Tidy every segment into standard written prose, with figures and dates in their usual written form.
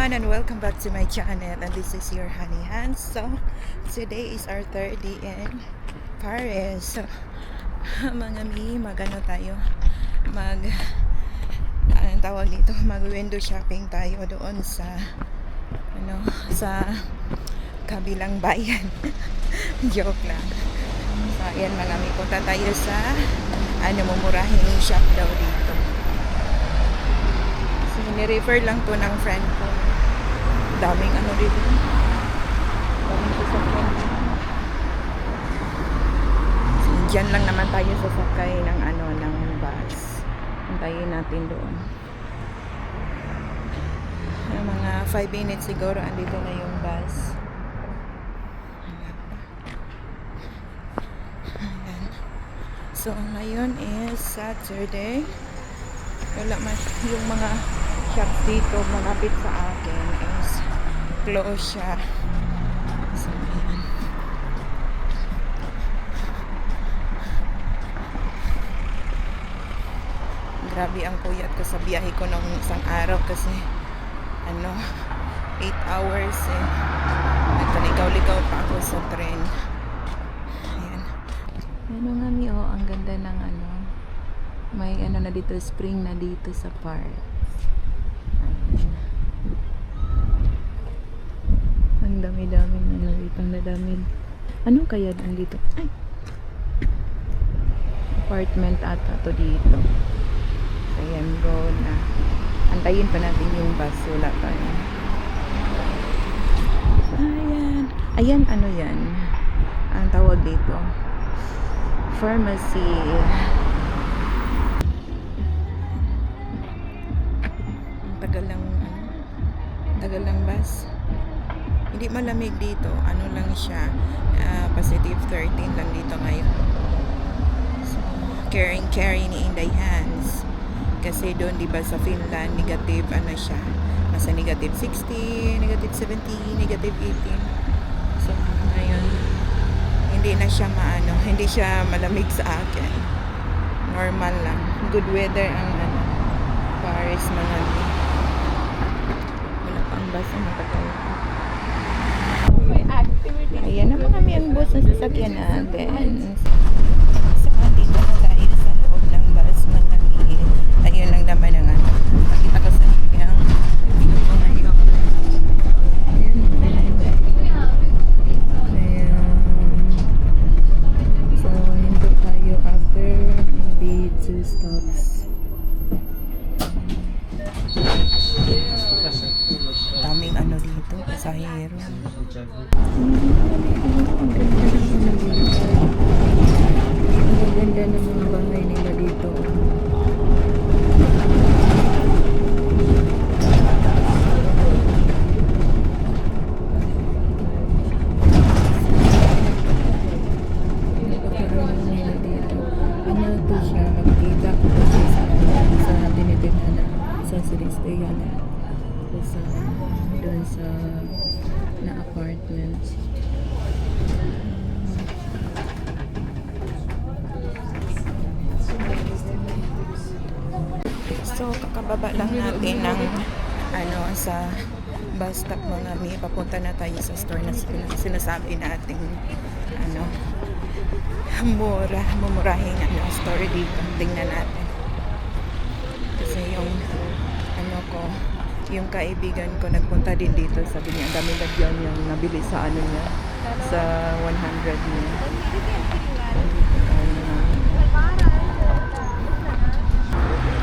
everyone and welcome back to my channel, and this is your Honey Hands. So today is our third day in Paris. So mga mi, magano tayo anong tawag dito, mag window shopping tayo doon sa sa kabilang bayan. Joke lang. So ayan mga mi, punta tayo sa mumurahing shop daw dito. Ni-refer lang to ng friend ko. Daming dito. Daming sasakyan. So, dyan lang naman tayo sasakay ng ng bus. Hintayin natin doon. Mga 5 minutes siguro andito na yung bus. Ayan. So ngayon is Saturday. Wala man yung mga shops dito malapit sa akin is close siya. So, ayan. Grabe ang puyat ko sa biyahe ko nung isang araw kasi 8 hours nagkaligaw-ligaw pa ako sa tren. Ayan. Nga mi, ang ganda ng may na dito, spring na dito sa park. Ang dami-daming dito, ang dami. Ano kaya dito? Ay. Apartment ata to dito. Ayan, go na. Antayin pa natin yung bus. Wala pa yun. Ayan. Ayan, yan? Ang tawag dito. Pharmacy. Tagal lang bus. Hindi malamig dito. Lang siya. Positive 13 lang dito ngayon. So, caring ni Inday Hands. Kasi doon, diba, sa Finland, negative, siya. Nasa negative 60, negative 70, negative 18. So, ngayon, hindi na siya hindi siya malamig sa akin. Normal lang. Good weather ang Paris mga basta matagal. Ayan na mga may ang bus na sasakyan natin. So, dito na tayo sa loob ng bus. Ayun lang naman ang pakita ko sa inyo. Ayan. So, hindi tayo after maybe 2 stops. Daming dito, pasahero. Ang ganda ng mga bahay nila dito. To siya, magkita ko sa tinitirhan sa Silistayan. Doon sa apartment. So kakababa lang natin ng sa bus stop mga mi, papunta na tayo sa store na sinasabi natin mumurahing store dito. Tingnan natin kasi yung kaibigan ko nagpunta din dito, sabi niya ang dami lagyan yung nabili sa niya sa 100 niya.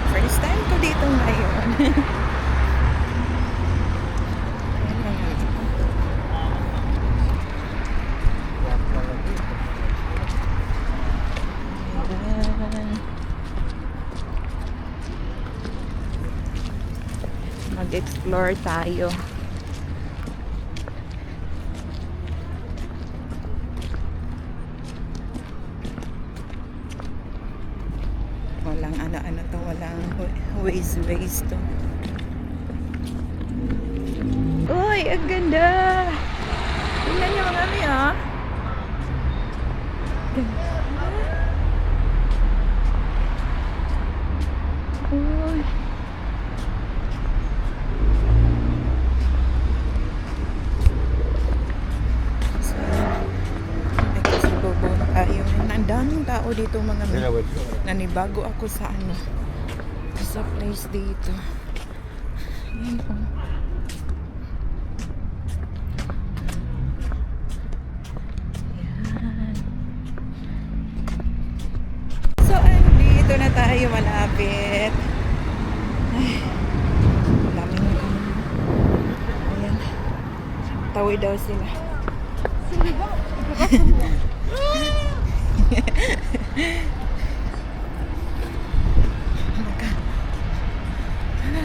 First time ko dito ngayon. Mag-explore tayo. Walang to, walang ways to. Uy, ang ganda! Tingnan niyo mga mi, Uy. tao dito mga mi. Dalawa. Nanibago ako sa ano, sa place dito. Yan oh. Yan. So, andito na tayo malapit. Ay, daming ayan. Tawid daw sila.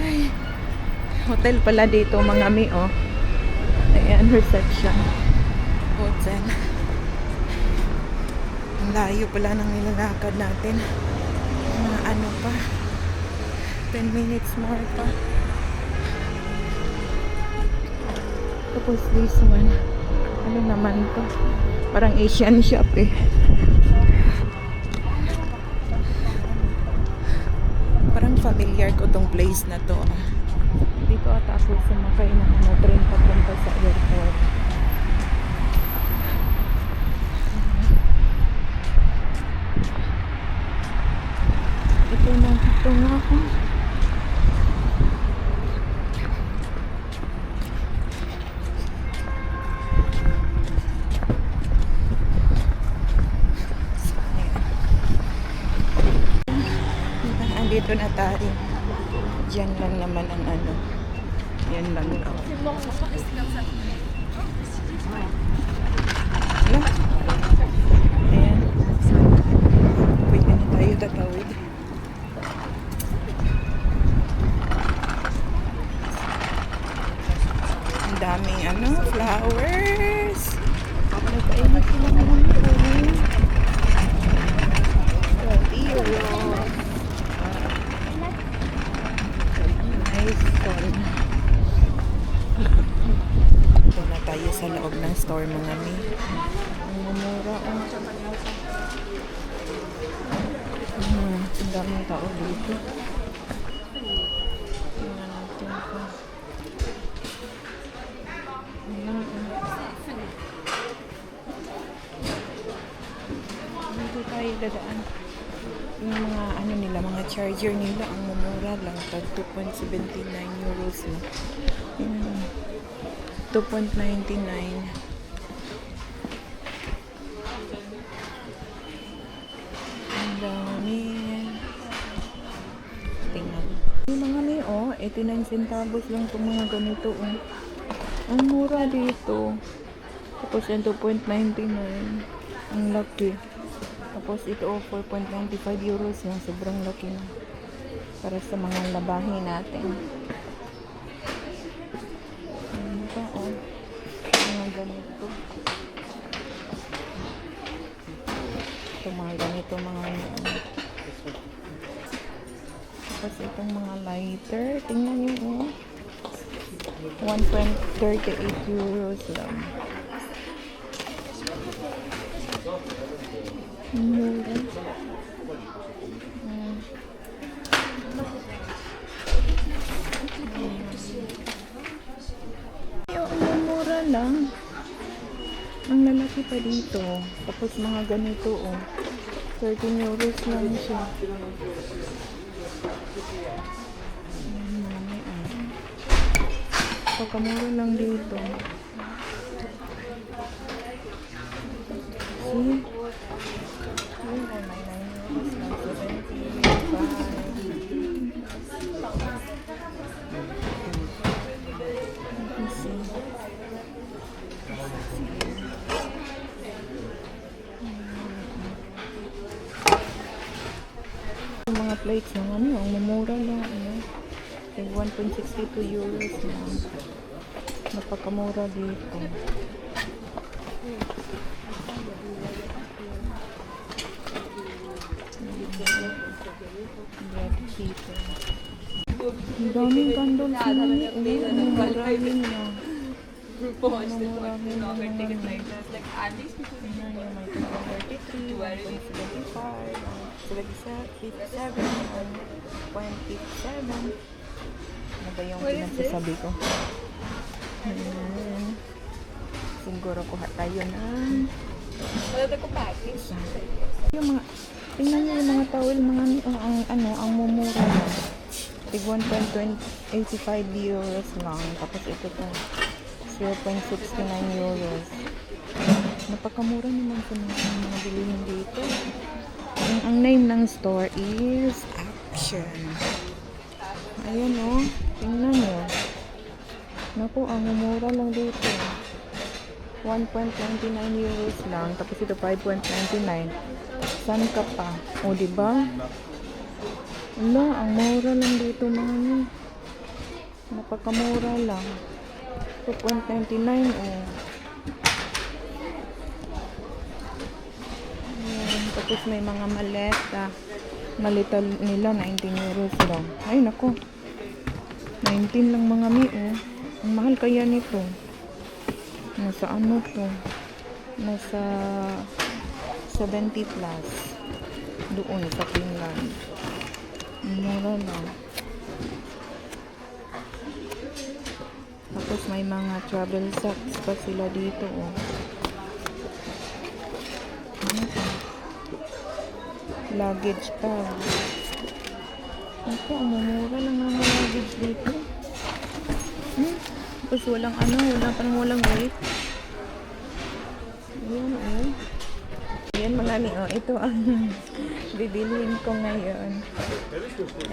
Ay, hotel pala dito mga mi oh. Ayan, reception. Hotel. Ang layo pala ng nilalakad natin. Mga ano pa. 10 minutes more pa. Tapos this one. Ano naman to? Parang Asian shop eh. Parang familiar ko tong place na to. Dito ata ako sumakay ng train papunta sa airport. Ito nga ako. Dito na tayo. Diyan lang naman ang ano. Yan lang daw. Ano? Ayan. Pwede na tayo tatawid. Ang daming ano, flowers. Nagpainit sila naman ito. 20 euros. Ito na tayo sa loob ng store mga mi. Ang mumura oh. Ang daming tao dito. Tingnan natin po. Dito tayo dadaan. Yung mga ano nila, mga charger nila, ang mumura lang. Tag 2.79 euros na. 2.99. Ang dami. Tingnan. Yung mga ni, oh, 89 centavos lang itong mga ganito, oh. Ang mura dito. Tapos yan, 2.99. Ang laki. Tapos ito, oh, 4.95 euros lang. Sobrang laki na. Para sa mga labahin natin. Oh, mga ganito. Ito mga ganito mga tapos itong mga lighter, tingnan nyo oh. 1.38 euros lang. Mura. Mura lang. Ang lalaki pa dito. Tapos mga ganito oh. 13 euros lang siya. Pagkamura lang dito. See? Yung mga plates ng ano, ang mamura lang. Ano? 1.62 euros na. Napakamura dito. Bread people. Ang daming candles na niya. Maraming na. Maraming na. Like at least people Ayan, yung may 2.33, 1.75, 57, 1.57. Ano ba yung pinagsasabi ko? Ayan. Siguro kuha tayo ng Wala ko package. Yung mga, tingnan niyo yung mga towel, mga ang mumura lang. Tig 1.85 euros lang. Tapos ito pa, 0.69 euros. Napakamura naman sa mga bilihin dito. Ang name ng store is Action. Ayan o, tingnan nyo. Naku, ang mumura lang dito. 1.99 euros lang. Tapos ito 5.99. Saan ka pa? O, diba? Wala, ang mura lang dito mga nyo. Napakamura lang. 2.99 o. Ayan, tapos may mga maleta. Maleta nila 19 euros lang. Ay, nako. 19 lang mga mi, oh. Ang mahal kaya nito. Nasa ano to? Nasa 70 plus. Doon sa Finland. Mura lang. Tapos may mga travel socks pa sila dito, oh. Ano to? Luggage pa. Ito, mumura lang ang luggage dito. Tapos walang walang weight. Ayan, oh. Ayan mga mi, oh. Ito ang bibiliin ko ngayon.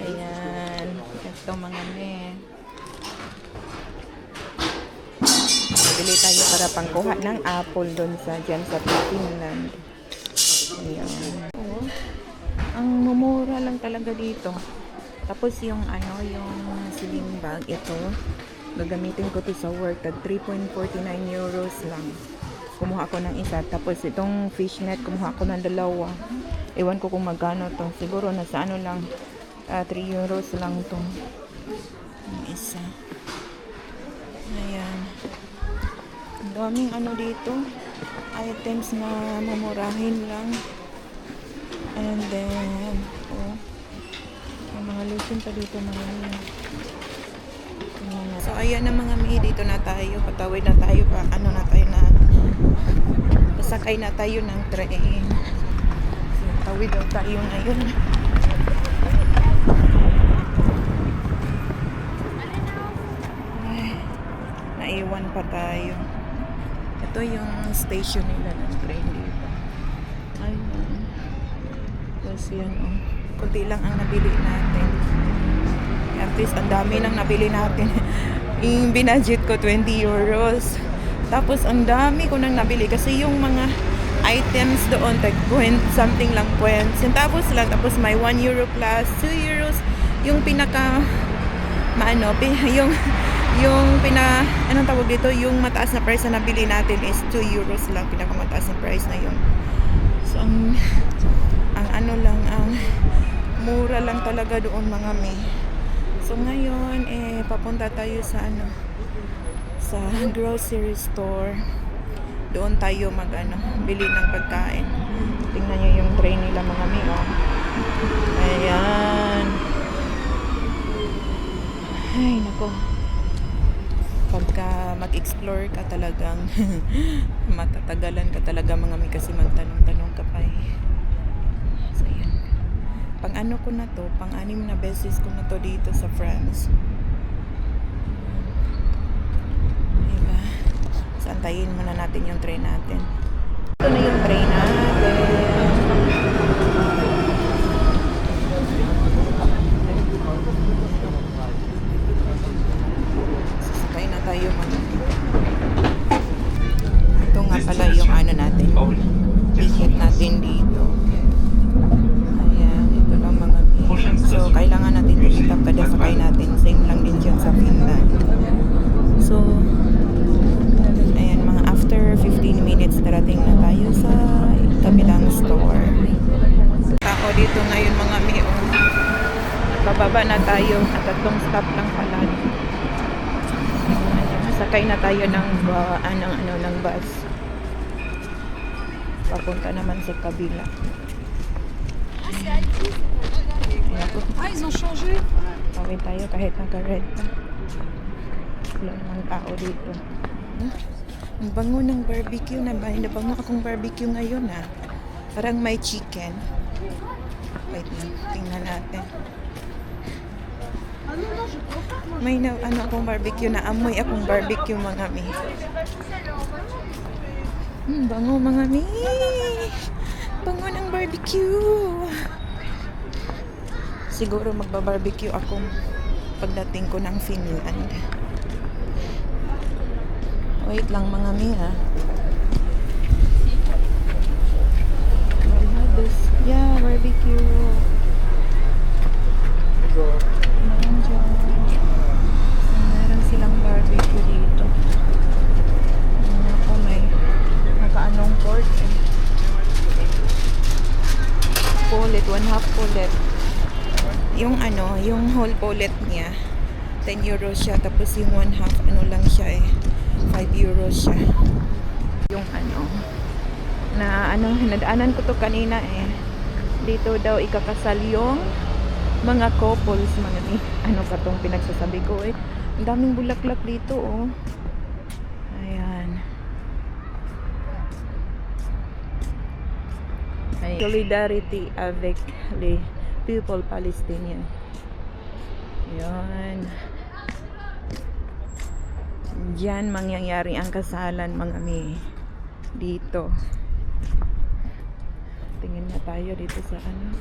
Ayan. Ito mga mi. Bibili tayo para pangkuha ng apple doon dyan sa Finland. Ayan. Oh. Ang mumura lang talaga dito. Tapos yung sling bag, ito, gagamitin ko to sa work. Tag 3.49 euros lang. Kumuha ko ng isa. Tapos itong fishnet, kumuha ko ng dalawa. Ewan ko kung magkano to. Siguro nasa lang, 3 euros lang to. Yung isa. Ayan. Ang daming dito. Items na mamurahin lang. And then, oh, may mga lotion pa dito mga mi. So, ayan na mga mi, dito na tayo. Patawid na tayo pa. Pasakay na tayo ng train. So, tawid daw tayo ngayon. Ay, naiwan pa tayo. Ito yung station nila ng train dito. Ayun. Tapos yan, oh. Kunti lang ang nabili natin. At least, ang dami nang nabili natin. Yung binudget ko, 20 euros. Tapos, ang dami ko nang nabili. Kasi yung mga items doon, something lang points. Tapos lang, tapos may 1 euro plus 2 euros. Yung pinaka, anong tawag dito? Yung mataas na price na nabili natin is 2 euros lang. Pinakamataas na price na yun. So, ang mura lang talaga doon mga mi. So ngayon papunta tayo sa sa grocery store. Doon tayo bili ng pagkain. Tingnan niyo yung tray nila mga mi, oh. Ayan. Ay nako. Pagka mag-explore ka talagang matatagalan ka talaga mga mi kasi magtanong-tanong ka pa eh. So ayan. Pang-ano ko na to, pang-anim na beses ko na to dito sa France. Diba? So, antayin muna natin yung train natin. Ito na yung train natin. Sasakay na tayo mga. Ito nga pala yung natin. Ticket natin dito. So, kailangan natin i-pick up kada sakay natin. Same lang din dyan sa Finland. So, ayan, mga after 15 minutes, darating na tayo sa kabilang store. Tao dito ngayon mga miyo. Bababa na tayo at 3 stop lang pala. Ayan, sakay na tayo ng bus. Papunta naman sa kabila. Ah, ils ont changé. Tawid tayo kahit naka-red pa. Wala namang tao dito. Ang bango ng barbecue na ba? Nabango akong barbecue ngayon ah. Parang may chicken. Wait lang, tingnan natin. May na, ano akong barbecue na amoy akong barbecue mga mi. Bango mga mi. Bango ng barbecue. Siguro magba-barbecue ako pagdating ko ng Finland. Wait lang mga mi ha. Yeah, barbecue. Meron silang barbecue dito. Ako may nakaanong pork eh. Pullet, 1/2 pullet. Yung ano, yung whole pullet niya 10 euros siya, tapos yung 1/2 ano lang siya eh 5 euros siya. Yung ano na ano, nadaanan ko to kanina eh. Dito daw ikakasal yung mga couples mga ni. Ano pa tong pinagsasabi ko eh. Ang daming bulaklak dito oh. Ayan. Ay, solidarity avec les people Palestinian. Ayan. Diyan mangyayari ang kasalan mga mi. Dito. Tingin na tayo dito sa ano.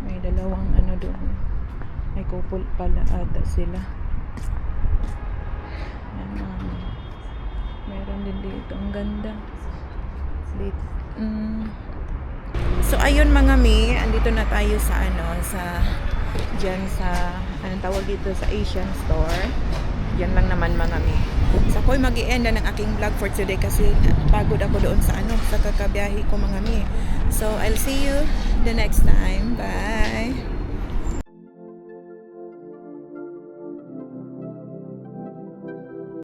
May dalawang ano doon. May couple pala ata sila. Ayan, meron din dito. Ang ganda. Dito. So ayun mga mi, andito na tayo sa ano, sa dyan sa anong tawag dito, sa Asian store. Yan lang naman mga mi. So ako'y mag-i-end na ng aking vlog for today kasi pagod ako doon sa ano, sa kakabiyahe ko mga mi. So I'll see you the next time. Bye!